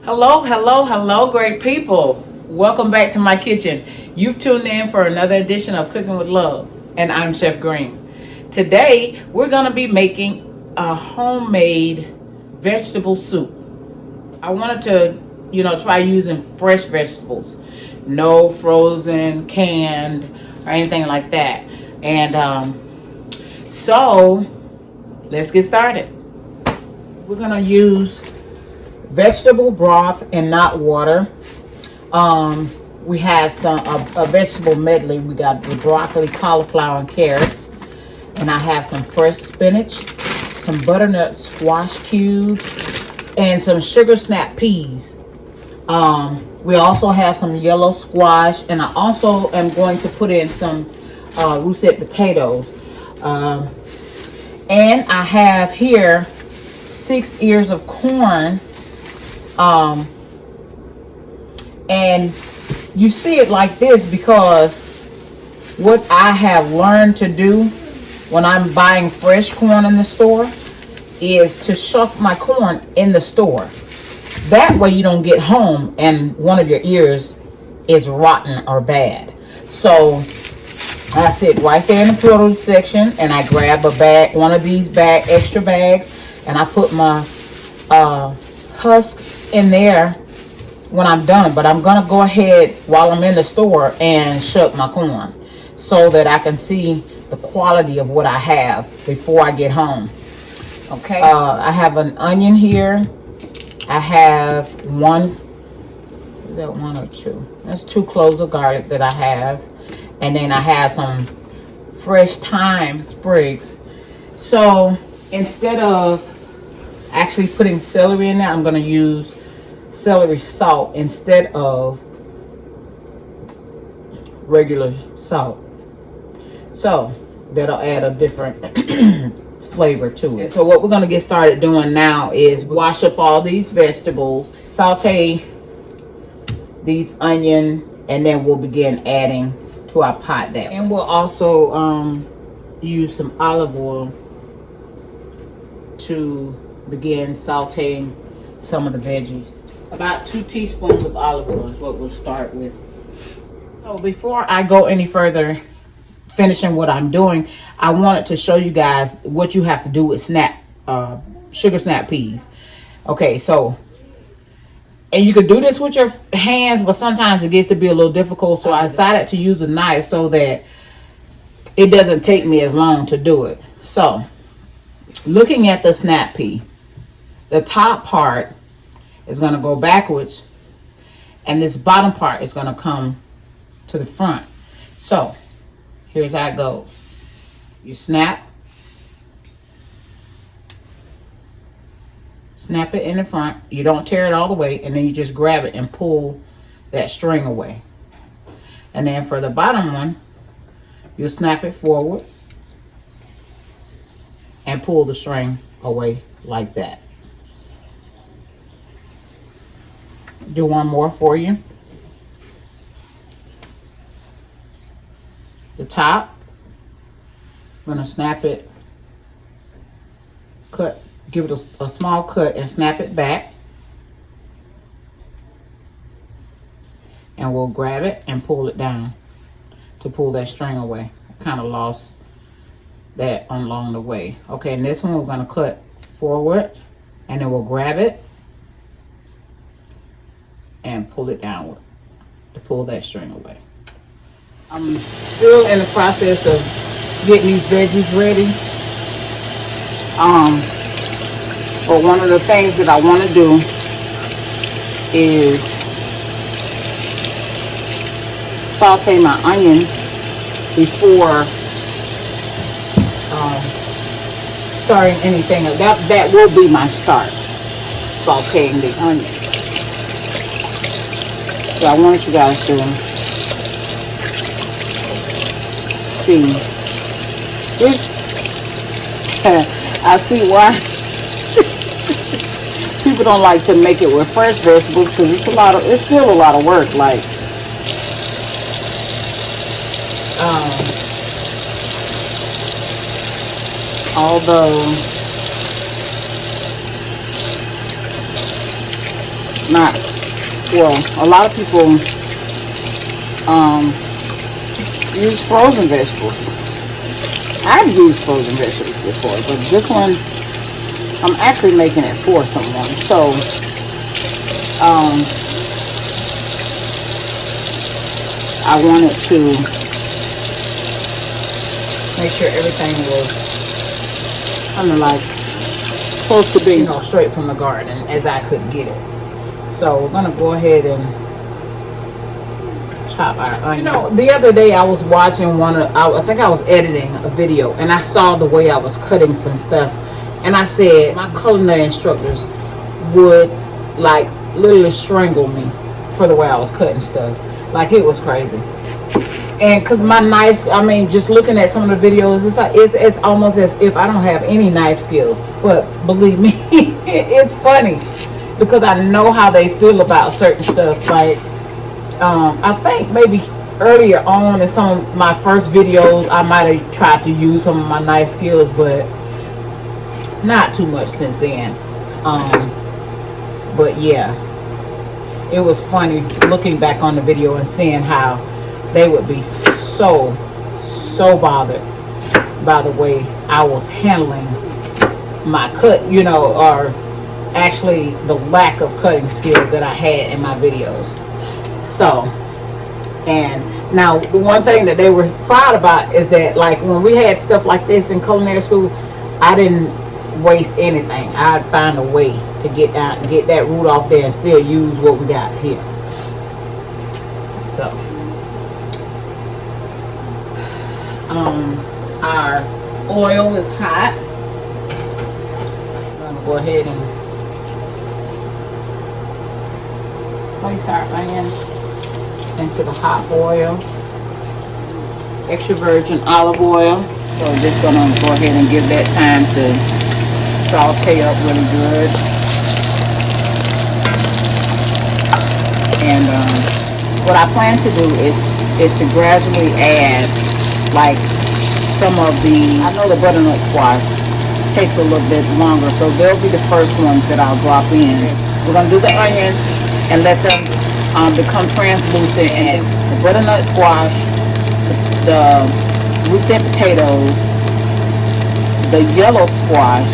Hello, hello, hello, great people. Welcome back to my kitchen. You've tuned in for another edition of Cooking with Love, and I'm Chef Green. Today, we're going to be making a homemade vegetable soup. I wanted to, try using fresh vegetables, no frozen, canned, or anything like that. And so, let's get started. We're going to use vegetable broth and not water. We have a vegetable medley. We got the broccoli, cauliflower, and carrots. And I have some fresh spinach, some butternut squash cubes, and some sugar snap peas. We also have some yellow squash, and I also am going to put in some russet potatoes. And I have here 6 ears of corn. And you see it like this because what I have learned to do when I'm buying fresh corn in the store is to shuck my corn in the store. That way you don't get home and one of your ears is rotten or bad. So I sit right there in the produce section and I grab a bag, one of these extra bags, and I put my husk in there when I'm done. But I'm gonna go ahead while I'm in the store and shuck my corn so that I can see the quality of what I have before I get home. Okay. I have an onion here. I have one. Is that one or two? That's 2 cloves of garlic that I have, and then I have some fresh thyme sprigs. So instead of actually putting celery in there, I'm going to use celery salt instead of regular salt. So that'll add a different flavor to it. So what we're going to get started doing now is wash up all these vegetables, saute these onion, and then we'll begin adding to our pot there. And we'll also use some olive oil to begin sauteing some of the veggies. About 2 teaspoons of olive oil is what we'll start with. So before I go any further, finishing what I'm doing, I wanted to show you guys what you have to do with sugar snap peas. Okay, so, and you could do this with your hands, but sometimes it gets to be a little difficult, so I decided to use a knife so that it doesn't take me as long to do it. So, looking at the snap pea, the top part is going to go backwards, and this bottom part is going to come to the front. So here's how it goes. You snap it in the front. You don't tear it all the way, and then you just grab it and pull that string away. And then for the bottom one, you snap it forward and pull the string away like that. Do one more for you. The top, I'm going to snap it, give it a small cut and snap it back. And we'll grab it and pull it down to pull that string away. I kind of lost that along the way. Okay, and this one we're going to cut forward, and then we'll grab it and pull it downward to pull that string away. I'm still in the process of getting these veggies ready. But one of the things that I want to do is saute my onions before starting anything. That will be my start, sauteing the onions. So I want you guys to see this. I see why people don't like to make it with fresh vegetables, because it's still a lot of work. Like, although not, well, a lot of people use frozen vegetables. I've used frozen vegetables before, but this one, I'm actually making it for someone. So, I wanted to make sure everything was kind of like supposed to be, you know, straight from the garden as I could get it. So we're gonna go ahead and chop our onion. You know, the other day I was watching I think I was editing a video, and I saw the way I was cutting some stuff, and I said my culinary instructors would like literally strangle me for the way I was cutting stuff. Like, it was crazy. And because my knives, I mean, just looking at some of the videos, it's almost as if I don't have any knife skills. But believe me, it's funny because I know how they feel about certain stuff. Like, I think maybe earlier on in some of my first videos, I might have tried to use some of my knife skills, but not too much since then. But yeah, it was funny looking back on the video and seeing how they would be so bothered by the way I was handling my cut, you know, or actually the lack of cutting skills that I had in my videos. So, and now the one thing that they were proud about is that, like, when we had stuff like this in culinary school, I didn't waste anything. I'd find a way to get that root off there and still use what we got here. So, our oil is hot. I'm gonna go ahead and place our onion into the hot oil. Extra virgin olive oil. So we're just gonna go ahead and give that time to saute up really good. And what I plan to do is to gradually add, like, some of the, I know the butternut squash takes a little bit longer, so they'll be the first ones that I'll drop in. We're gonna do the onions and let them become translucent, and the butternut squash, the Russet potatoes, the yellow squash,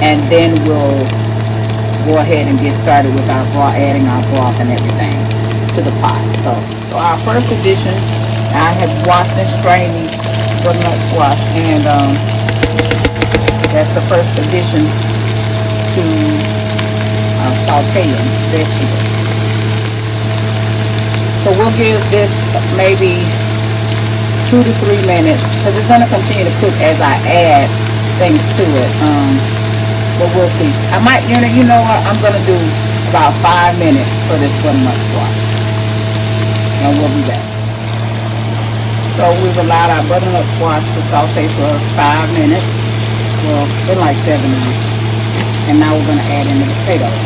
and then we'll go ahead and get started with our broth, adding our broth and everything to the pot. So our first addition, I have washed and strained these butternut squash, and that's the first addition to sauteing vegetables. So we'll give this maybe 2 to 3 minutes, because it's going to continue to cook as I add things to it. But we'll see. I might, you know what, I'm going to do about 5 minutes for this butternut squash, and we'll be back. So we've allowed our butternut squash to saute for 5 minutes. Well, it's been like 7 minutes. And now we're going to add in the potatoes.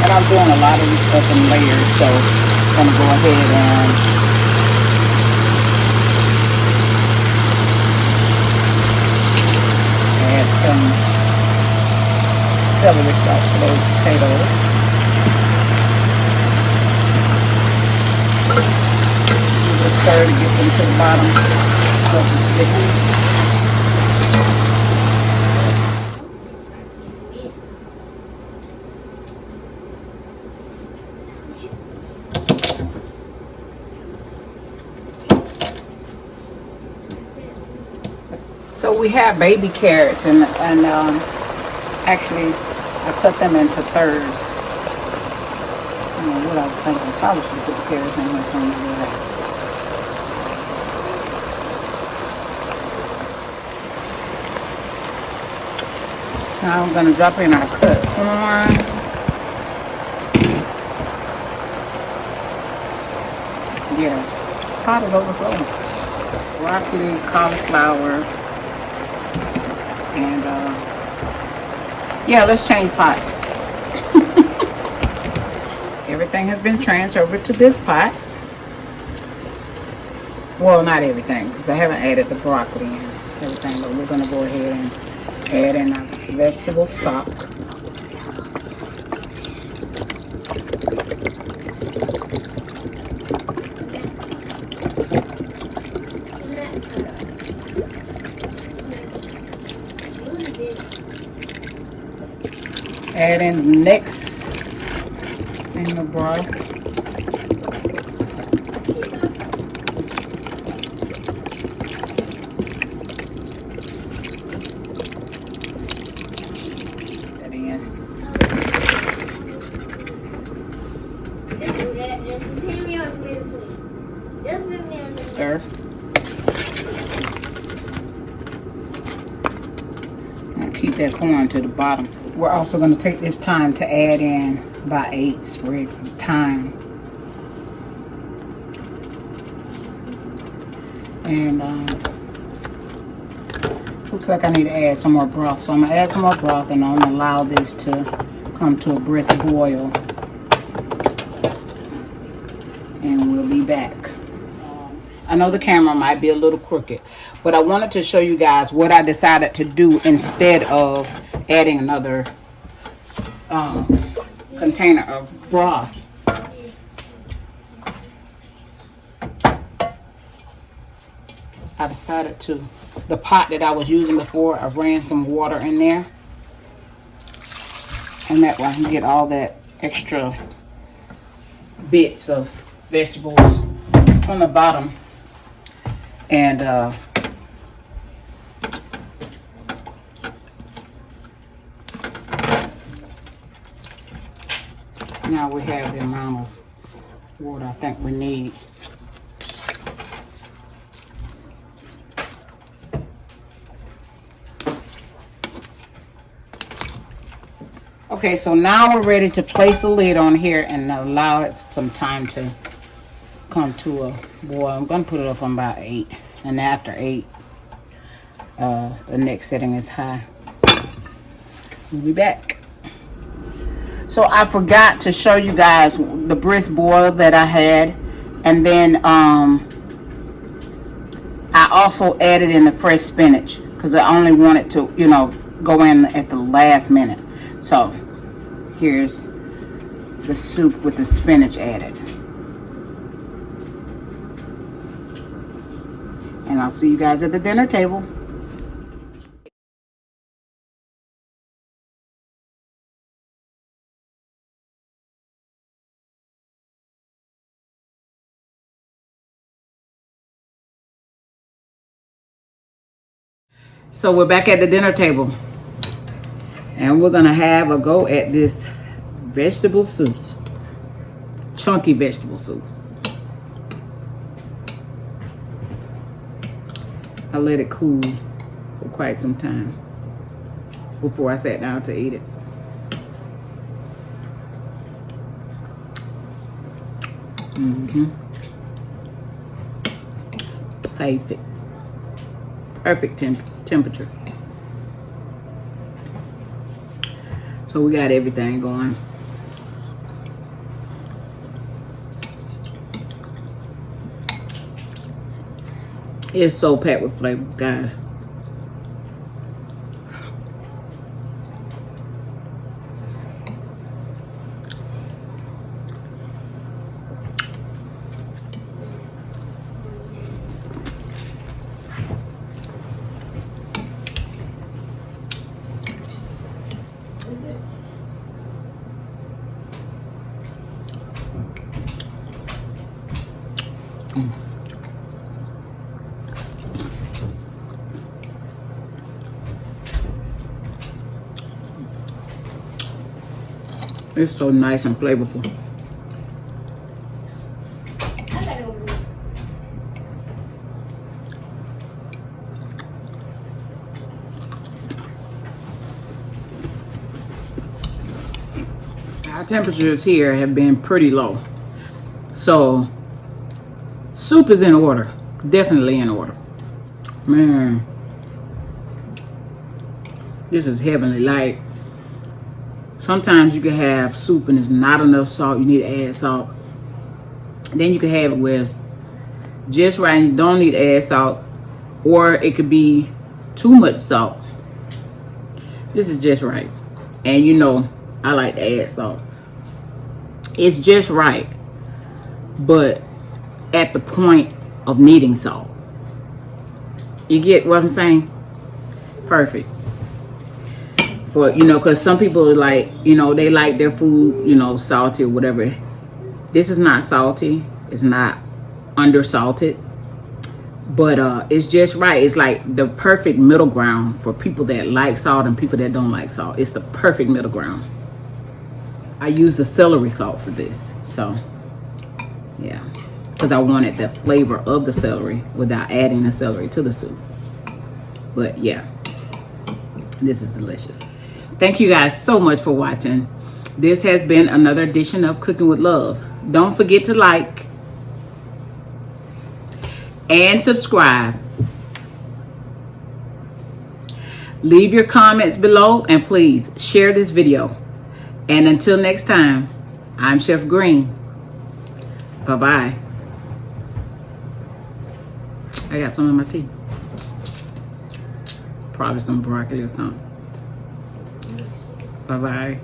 And I'm doing a lot of this stuff in layers, so I'm going to go ahead and add some celery salt to those potatoes. Give it a stir to get them to the bottom. So we have baby carrots, and actually I cut them into thirds. I don't know what I was thinking. Probably should have put the carrots in here somewhere. Now I'm going to drop in our cut corn. Yeah, this pot is overflowing. Broccoli, cauliflower, and yeah, let's change pots. Everything has been transferred over to this pot. Well, not everything, because I haven't added the broccoli and everything, but we're going to go ahead and add in our vegetable stock. Add in the next thing of broth. That in. Stir. And keep that corn to the bottom. We're also going to take this time to add in about 8 sprigs of thyme. And looks like I need to add some more broth. So I'm going to add some more broth and I'm going to allow this to come to a brisk boil. And we'll be back. I know the camera might be a little crooked, but I wanted to show you guys what I decided to do instead of adding another container of broth. I decided to, the pot that I was using before, I ran some water in there, and that way I can get all that extra bits of vegetables from the bottom. And now we have the amount of water I think we need. Okay, so now we're ready to place a lid on here and allow it some time to come to a boil. I'm going to put it up on about 8, and after 8 the next setting is high. We'll be back. So I forgot to show you guys the brisk boil that I had, and then I also added in the fresh spinach because I only wanted to, you know, go in at the last minute. So here's the soup with the spinach added. And I'll see you guys at the dinner table. So we're back at the dinner table. And we're going to have a go at this vegetable soup. Chunky vegetable soup. I let it cool for quite some time before I sat down to eat it. Perfect temperature. So we got everything going. It's so packed with flavor, guys. It's so nice and flavorful. Our temperatures here have been pretty low. So soup is in order. Definitely in order. Man, this is heavenly. Like, sometimes you can have soup and there's not enough salt. You need to add salt. Then you can have it where it's just right. You don't need to add salt, or it could be too much salt. This is just right. And you know, I like to add salt. It's just right, but at the point of needing salt. You get what I'm saying? Perfect. For, you know, because some people like, you know, they like their food, you know, salty or whatever. This is not salty. It's not undersalted. But it's just right. It's like the perfect middle ground for people that like salt and people that don't like salt. It's the perfect middle ground. I use the celery salt for this. So, yeah. Because I wanted the flavor of the celery without adding the celery to the soup. But, yeah. This is delicious. Thank you guys so much for watching. This has been another edition of Cooking with Love. Don't forget to like and subscribe. Leave your comments below and please share this video. And until next time, I'm Chef Green. Bye-bye. I got some in my tea. Probably some broccoli or something. Bye-bye.